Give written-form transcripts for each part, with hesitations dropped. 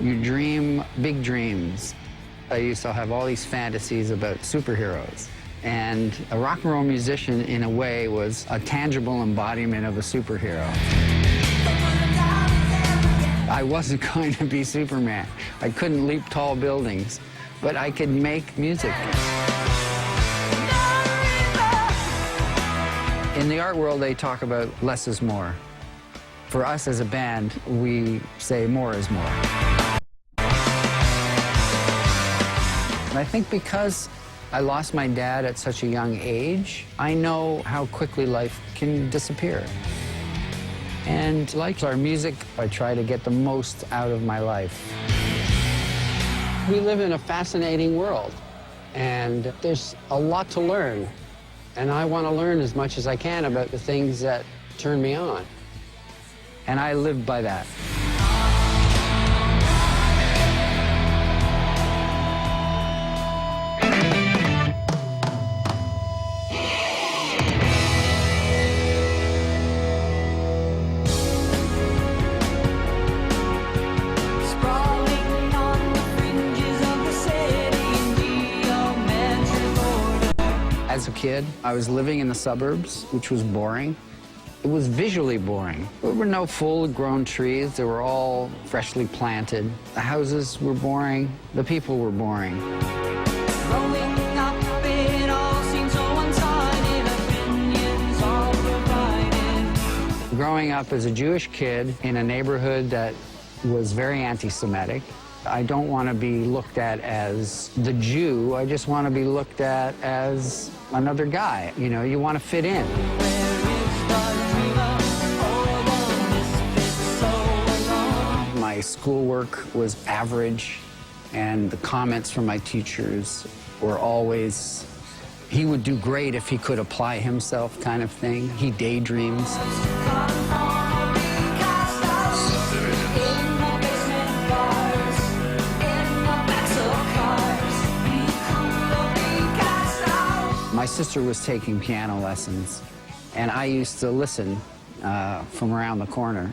You dream big dreams. I used to have all these fantasies about superheroes. And a rock and roll musician, in a way, was a tangible embodiment of a superhero. I wasn't going to be Superman. I couldn't leap tall buildings, but I could make music. In the art world, they talk about less is more. For us as a band, we say more is more. And I think because I lost my dad at such a young age, I know how quickly life can disappear. And like our music, I try to get the most out of my life. We live in a fascinating world, and there's a lot to learn. And I want to learn as much as I can about the things that turn me on. And I live by that. As a kid, I was living in the suburbs, which was boring. It was visually boring. There were no full-grown trees. They were all freshly planted. The houses were boring. The people were boring. Growing up, it all seemed so one-sided. Opinions all provided. Growing up as a Jewish kid in a neighborhood that was very anti-Semitic, I don't want to be looked at as the Jew. I just want to be looked at as another guy. You know, you want to fit in. My schoolwork was average, and the comments from my teachers were always, he would do great if he could apply himself, kind of thing. He daydreams. My sister was taking piano lessons, and I used to listen from around the corner.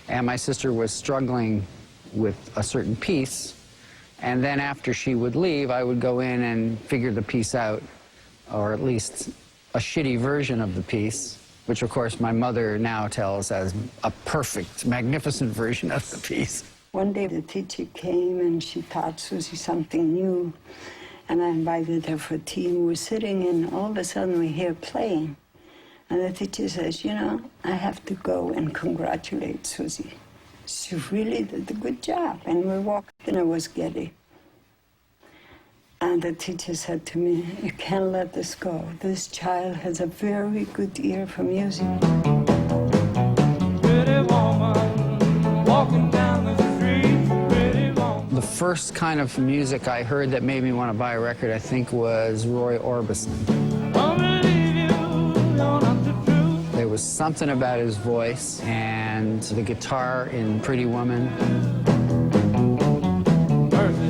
And my sister was struggling with a certain piece, and then after she would leave, I would go in and figure the piece out, or at least a shitty version of the piece, which of course my mother now tells as a perfect, magnificent version of the piece. One day the teacher came and she taught Susie something new. And I invited her for tea, and we were sitting, and all of a sudden we hear playing. And the teacher says, you know, I have to go and congratulate Susie. She really did a good job. And we walked, and it was Geddy. And the teacher said to me, you can't let this go. This child has a very good ear for music. Pretty woman, walking down the street. The first kind of music I heard that made me want to buy a record, I think, was Roy Orbison. There was something about his voice and the guitar in Pretty Woman.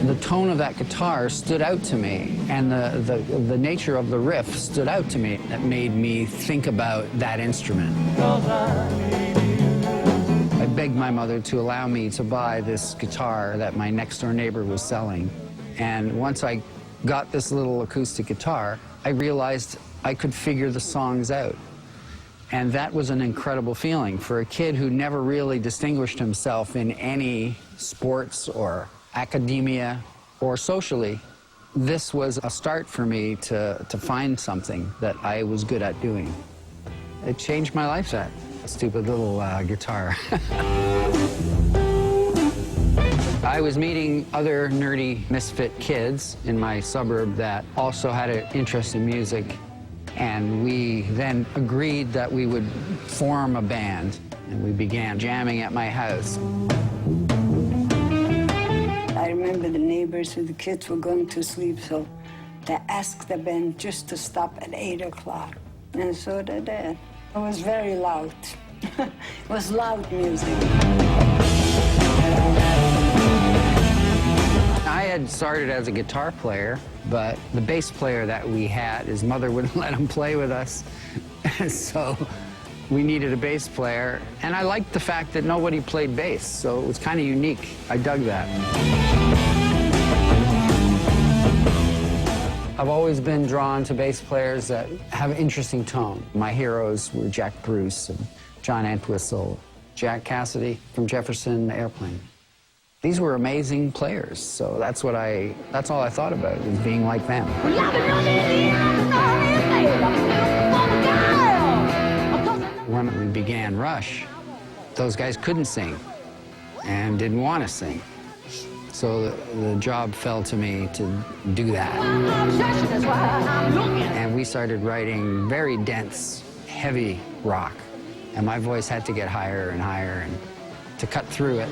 The tone of that guitar stood out to me, and the nature of the riff stood out to me. That made me think about that instrument. I begged my mother to allow me to buy this guitar that my next-door neighbor was selling. And once I got this little acoustic guitar, I realized I could figure the songs out. And that was an incredible feeling for a kid who never really distinguished himself in any sports or academia or socially. This was a start for me to find something that I was good at doing. It changed my life, that stupid little guitar. I was meeting other nerdy misfit kids in my suburb that also had an interest in music, and we then agreed that we would form a band, and we began jamming at my house. I remember the neighbors with the kids were going to sleep, so they asked the band just to stop at 8 o'clock, and so they did. It was very loud. It was loud music. I had started as a guitar player, but the bass player that we had, his mother wouldn't let him play with us. So we needed a bass player, and I liked the fact that nobody played bass, so it was kind of unique. I dug that. I've always been drawn to bass players that have an interesting tone. My heroes were Jack Bruce and John Entwistle, Jack Cassidy from Jefferson Airplane. These were amazing players, so that's all I thought about, was being like them. When we began Rush, those guys couldn't sing and didn't want to sing. So the job fell to me to do that. And we started writing very dense, heavy rock. And my voice had to get higher and higher and to cut through it.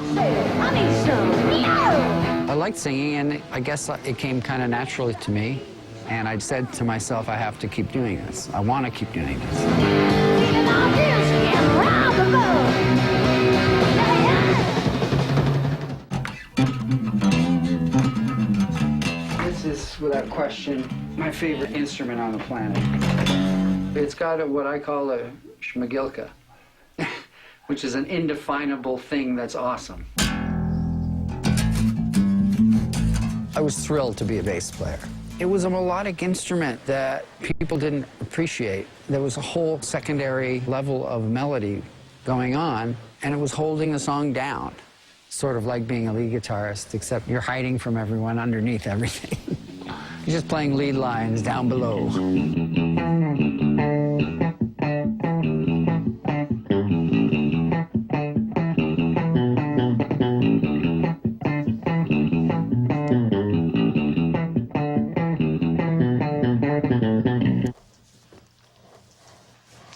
I liked singing, and I guess it came kind of naturally to me. And I said to myself, I have to keep doing this. I want to keep doing this. This is, without question, my favorite instrument on the planet. It's got what I call a schmagilka, which is an indefinable thing that's awesome. I was thrilled to be a bass player. It was a melodic instrument that people didn't appreciate. There was a whole secondary level of melody going on, and it was holding the song down. Sort of like being a lead guitarist, except you're hiding from everyone underneath everything. You're just playing lead lines down below.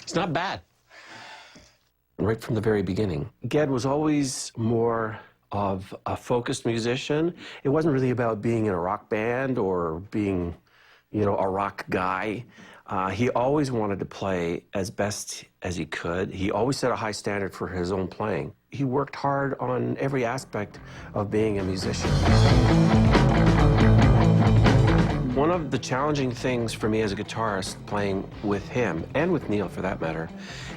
It's not bad. Right from the very beginning. Ged was always more of a focused musician. It wasn't really about being in a rock band or being, a rock guy. He always wanted to play as best as he could. He always set a high standard for his own playing. He worked hard on every aspect of being a musician. One of the challenging things for me as a guitarist, playing with him, and with Neil for that matter,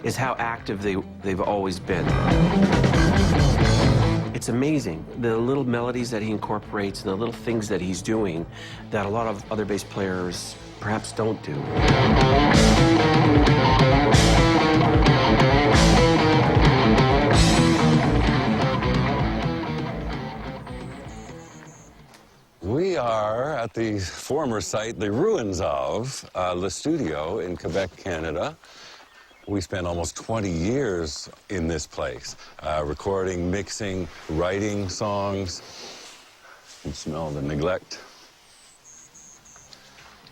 is how active they've always been. It's amazing, the little melodies that he incorporates and the little things that he's doing that a lot of other bass players perhaps don't do. We are at the former site, the ruins of Le Studio in Quebec, Canada. We spent almost 20 years in this place, recording, mixing, writing songs. You can smell the neglect.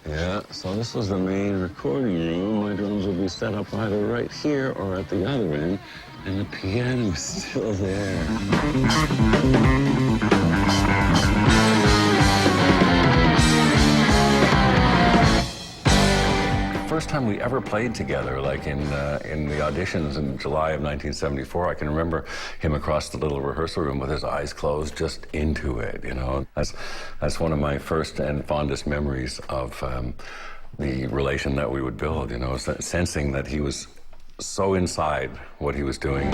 Yeah, so this was the main recording room. My drums will be set up either right here or at the other end, and the piano is still there. First time we ever played together, like in the auditions in July of 1974, I can remember him across the little rehearsal room with his eyes closed, just into it, That's one of my first and fondest memories of the relation that we would build, sensing that he was so inside what he was doing.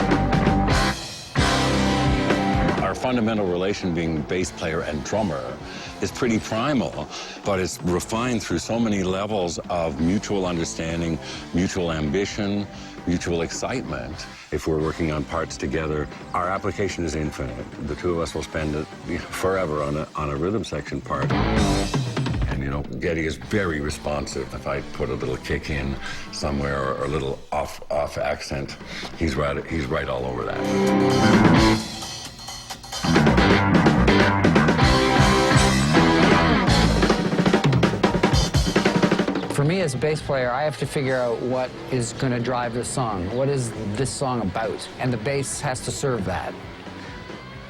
Our fundamental relation being bass player and drummer is pretty primal, but it's refined through so many levels of mutual understanding, mutual ambition, mutual excitement. If we're working on parts together, our application is infinite. The two of us will spend forever on a rhythm section part. And Geddy is very responsive. If I put a little kick in somewhere or a little off accent, he's right all over that. For me as a bass player, I have to figure out what is going to drive the song. What is this song about? And the bass has to serve that.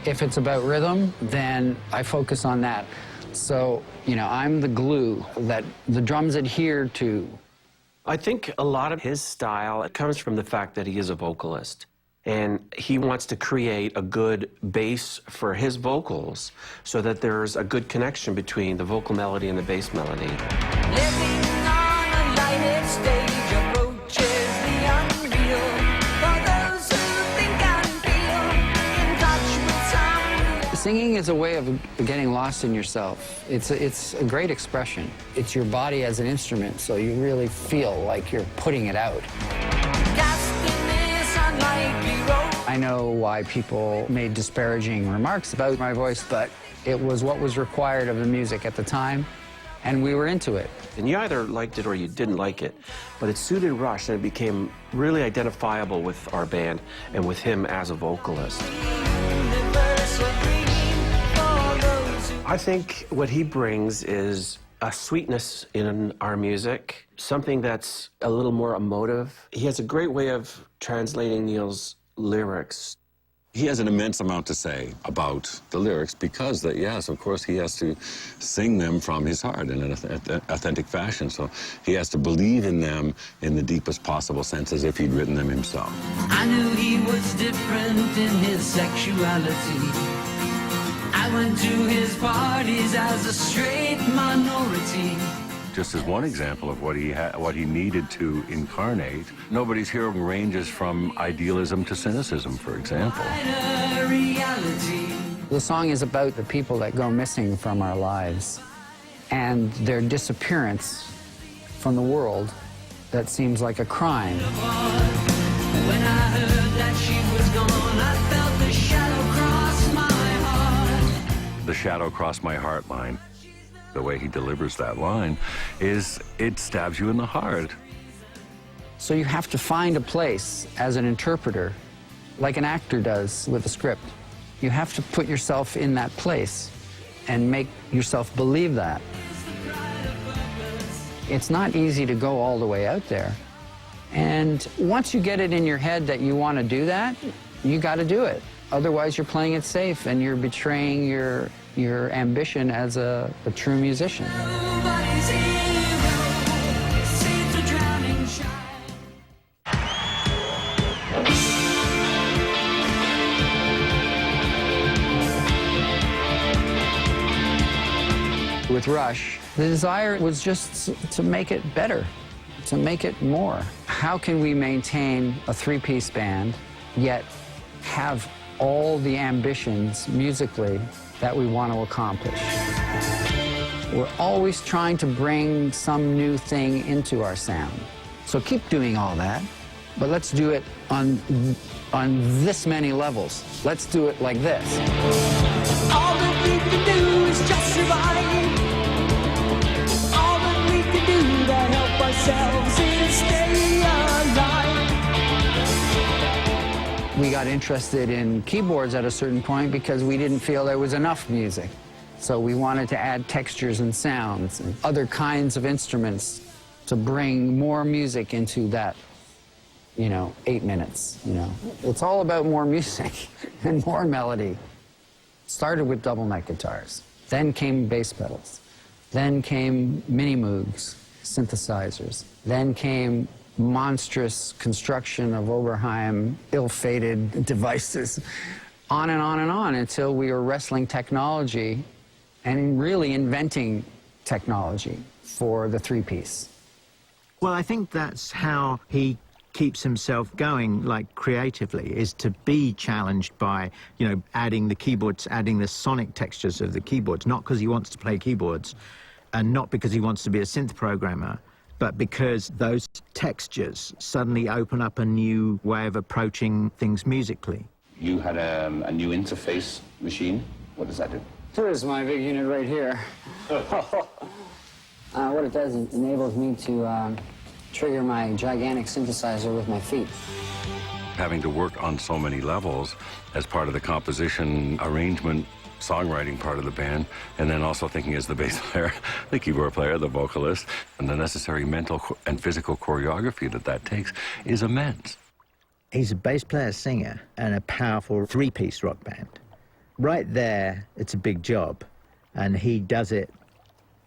If it's about rhythm, then I focus on that. So, I'm the glue that the drums adhere to. I think a lot of his style comes from the fact that he is a vocalist. And he wants to create a good bass for his vocals so that there's a good connection between the vocal melody and the bass melody. Living on a lighted stage approaches the unreal. Singing is a way of getting lost in yourself. It's a great expression. It's your body as an instrument, so you really feel like you're putting it out. I know why people made disparaging remarks about my voice, but it was what was required of the music at the time, and we were into it. And you either liked it or you didn't like it, but it suited Rush, and it became really identifiable with our band and with him as a vocalist. I think what he brings is a sweetness in our music, something that's a little more emotive. He has a great way of translating Neil's lyrics. He has an immense amount to say about the lyrics because, yes, of course, he has to sing them from his heart in an authentic fashion. So he has to believe in them in the deepest possible sense, as if he'd written them himself. I knew he was different in his sexuality. I went to his parties as a straight minority. Just as one example of what he needed to incarnate, Nobody's Hero ranges from idealism to cynicism, for example. The song is about the people that go missing from our lives and their disappearance from the world that seems like a crime. When I heard that she was gone, I felt the shadow cross my heart. The shadow crossed my heart line. The way he delivers that line is, it stabs you in the heart. So you have to find a place as an interpreter, like an actor does with a script. You have to put yourself in that place and make yourself believe that. It's not easy to go all the way out there. And once you get it in your head that you want to do that, you got to do it. Otherwise, you're playing it safe and you're betraying your ambition as a true musician. With Rush, the desire was just to make it better, to make it more. How can we maintain a three-piece band, yet have all the ambitions musically that we want to accomplish? We're always trying to bring some new thing into our sound. So keep doing all that, but let's do it on this many levels. Let's do it like this. All that we can do is just survive. All that we can do to help ourselves is stay alive. We got interested in keyboards at a certain point because we didn't feel there was enough music. So we wanted to add textures and sounds and other kinds of instruments to bring more music into that, 8 minutes, It's all about more music and more melody. Started with double neck guitars. Then came bass pedals. Then came mini Moogs, synthesizers. Then came monstrous construction of Oberheim, ill-fated devices. On and on and on until we were wrestling technology and really inventing technology for the three-piece. Well, I think that's how he keeps himself going, like, creatively, is to be challenged by, adding the keyboards, adding the sonic textures of the keyboards, not because he wants to play keyboards and not because he wants to be a synth programmer, but because those textures suddenly open up a new way of approaching things musically. You had a new interface machine. What does that do? Here's my big unit right here. What it does is enables me to trigger my gigantic synthesizer with my feet. Having to work on so many levels as part of the composition, arrangement, songwriting part of the band, and then also thinking as the bass player, the keyboard player, the vocalist, and the necessary mental and physical choreography that takes is immense. He's a bass player, singer, and a powerful three-piece rock band. Right there, it's a big job, and he does it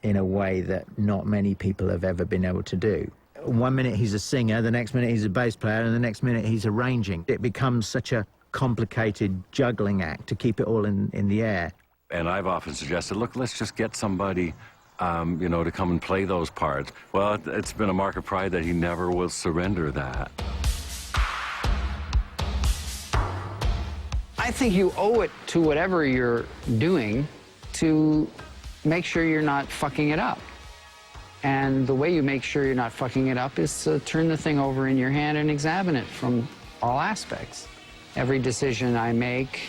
in a way that not many people have ever been able to do. 1 minute he's a singer, the next minute he's a bass player, and the next minute he's arranging. It becomes such a complicated juggling act to keep it all in the air. And I've often suggested, look, let's just get somebody, to come and play those parts. Well, it's been a mark of pride that he never will surrender that. I think you owe it to whatever you're doing to make sure you're not fucking it up. And the way you make sure you're not fucking it up is to turn the thing over in your hand and examine it from all aspects. Every decision I make,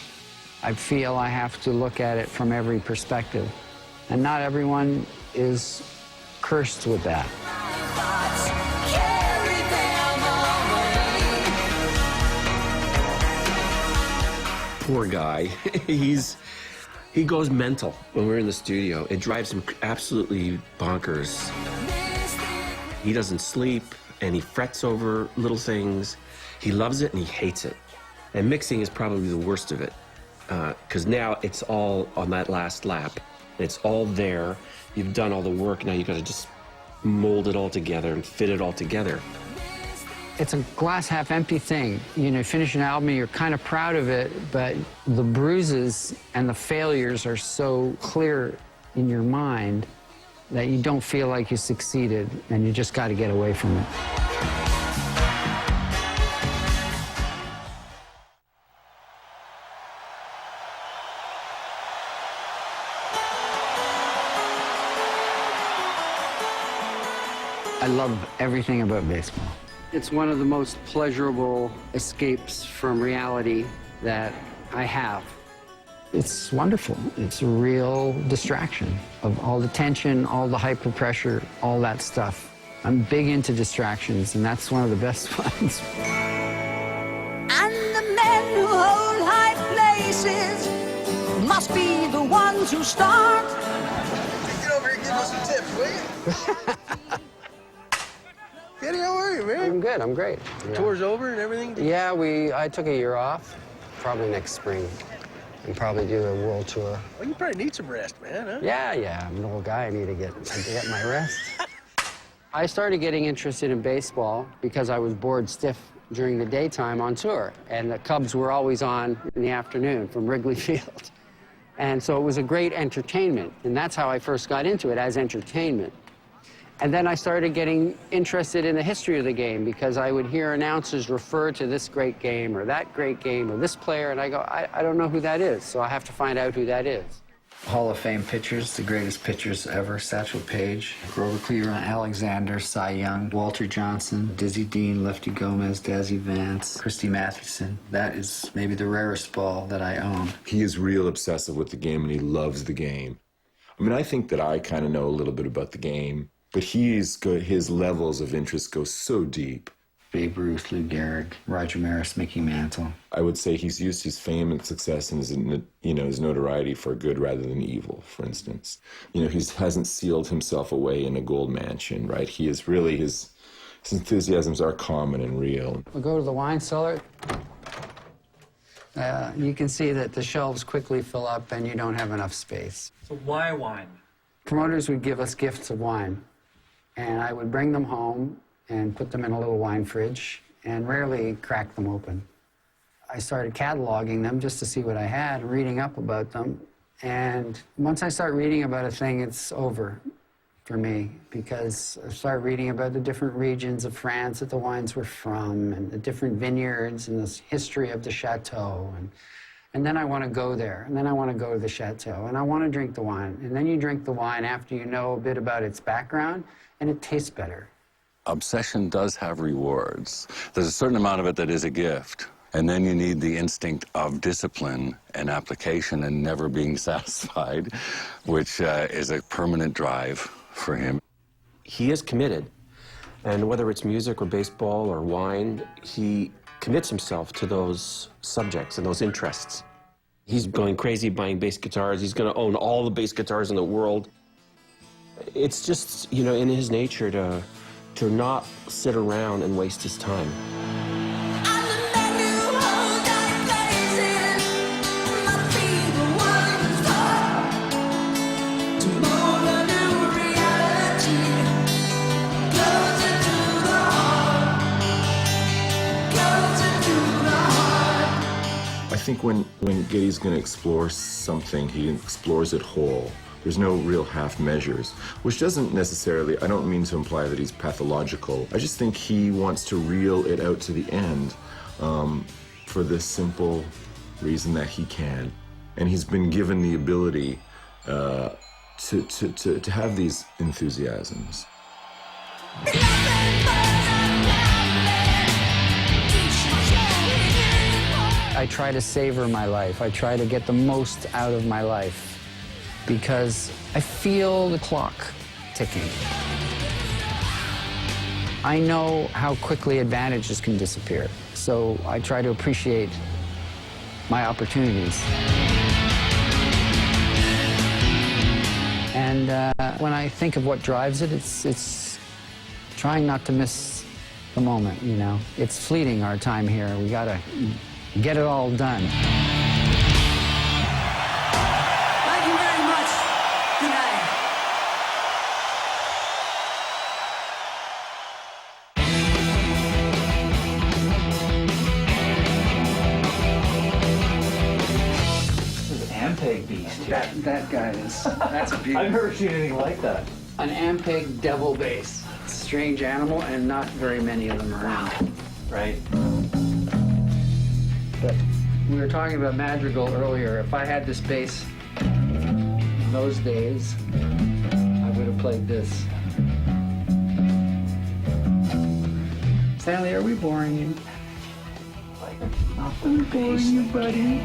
I feel I have to look at it from every perspective. And not everyone is cursed with that. Poor guy. He goes mental when we're in the studio. It drives him absolutely bonkers. He doesn't sleep, and he frets over little things. He loves it and he hates it. And mixing is probably the worst of it, because now it's all on that last lap. It's all there. You've done all the work. Now you've got to just mold it all together and fit it all together. It's a glass half empty thing. You know, you finish an album, you're kind of proud of it, but the bruises and the failures are so clear in your mind that you don't feel like you succeeded, and you just got to get away from it. I love everything about baseball. It's one of the most pleasurable escapes from reality that I have. It's wonderful. It's a real distraction of all the tension, all the hyper pressure, all that stuff. I'm big into distractions, and that's one of the best ones. And the men who hold high places must be the ones who start. Get over here and give us some tips, will you? Geddy, how are you, man? I'm good, I'm great. The tour's over and everything? Yeah, I took a year off, probably next spring, and probably do a world tour. Well, you probably need some rest, man, huh? Yeah, I'm an old guy, I need to get my rest. I started getting interested in baseball because I was bored stiff during the daytime on tour, and the Cubs were always on in the afternoon from Wrigley Field. And so it was a great entertainment, and that's how I first got into it, as entertainment. And then I started getting interested in the history of the game because I would hear announcers refer to this great game or that great game or this player, and I go, I don't know who that is, so I have to find out who that is. Hall of Fame pitchers, the greatest pitchers ever: Satchel Paige, Grover Cleveland, Alexander, Cy Young, Walter Johnson, Dizzy Dean, Lefty Gomez, Dazzy Vance, Christy Mathewson. That is maybe the rarest ball that I own. He is real obsessive with the game, and he loves the game. I mean, I think that I kind of know a little bit about the game, but his levels of interest go so deep. Babe Ruth, Lou Gehrig, Roger Maris, Mickey Mantle. I would say he's used his fame and success and his notoriety for good rather than evil, for instance. He hasn't sealed himself away in a gold mansion, right? He is really, his enthusiasms are common and real. We'll go to the wine cellar. You can see that the shelves quickly fill up and you don't have enough space. So why wine? Promoters would give us gifts of wine, and I would bring them home and put them in a little wine fridge and rarely crack them open. I started cataloging them just to see what I had and reading up about them. And once I start reading about a thing, it's over for me, because I start reading about the different regions of France that the wines were from and the different vineyards and the history of the chateau. And then I want to go there, and then I want to go to the chateau, and I want to drink the wine. And then you drink the wine after you know a bit about its background, and it tastes better. Obsession does have rewards. There's a certain amount of it that is a gift. And then you need the instinct of discipline and application and never being satisfied, which is a permanent drive for him. He is committed, and whether it's music or baseball or wine, he commits himself to those subjects and those interests. He's going crazy buying bass guitars. He's going to own all the bass guitars in the world. It's just, in his nature to not sit around and waste his time. I think when Geddy's going to explore something, he explores it whole. There's no real half measures, which doesn't necessarily, I don't mean to imply that he's pathological. I just think he wants to reel it out to the end for the simple reason that he can. And he's been given the ability to have these enthusiasms. I try to savor my life. I try to get the most out of my life because I feel the clock ticking. I know how quickly advantages can disappear, so I try to appreciate my opportunities. And when I think of what drives it, it's trying not to miss the moment, you know. It's fleeting, our time here. We gotta get it all done. Thank you very much. Good night. Ampeg beast here. That guy is, that's a beauty. I've never seen anything like that. An Ampeg devil bass. It's a strange animal, and not very many of them around. Right. But we were talking about madrigal earlier. If I had this bass in those days, I would have played this. Stanley, are we boring you? Like, not boring you, buddy.